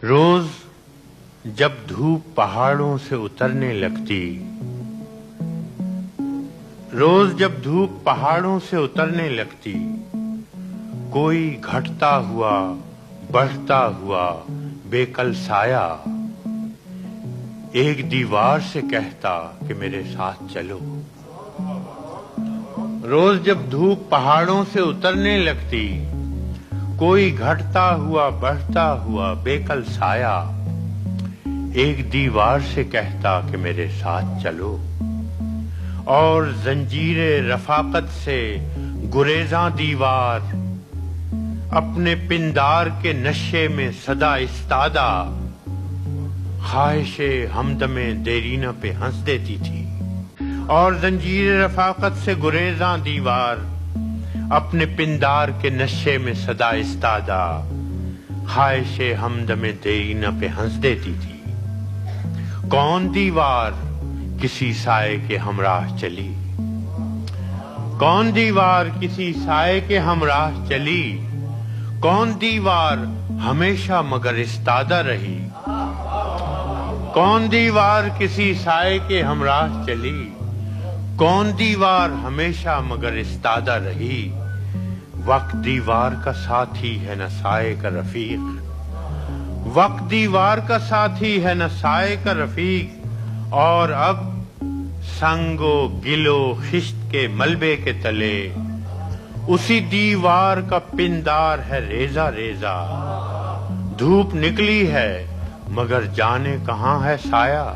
روز جب دھوپ پہاڑوں سے اترنے لگتی، روز جب دھوپ پہاڑوں سے اترنے لگتی، کوئی گھٹتا ہوا بڑھتا ہوا بے کل سایہ ایک دیوار سے کہتا کہ میرے ساتھ چلو۔ روز جب دھوپ پہاڑوں سے اترنے لگتی، کوئی گھٹتا ہوا بڑھتا ہوا بے کل سایہ ایک دیوار سے کہتا کہ میرے ساتھ چلو، اور زنجیر رفاقت سے گریزاں دیوار اپنے پندار کے نشے میں صدا استادہ خواہش ہمدم دیرینہ پہ ہنس دیتی تھی، اور زنجیر رفاقت سے گریزاں دیوار اپنے پندار کے نشے میں صدا استادہ خواہش ہمدم دیرینہ پہ ہنس دیتی تھی۔ کون دیوار کسی سائے کے ہمراہ چلی، کون دیوار کسی سائے کے ہمراہ چلی، کون دیوار ہمیشہ مگر استادہ رہی، کون دیوار کسی سائے کے ہمراہ چلی، کون دیوار ہمیشہ مگر استادہ رہی۔ وقت دیوار کا ساتھی ہے نہ سائے کا رفیق، وقت دیوار کا ساتھی ہے نہ سائے کا رفیق، اور اب سنگ و گل و خشت کے ملبے کے تلے اسی دیوار کا پندار ہے ریزہ ریزہ۔ دھوپ نکلی ہے مگر جانے کہاں ہے سایہ،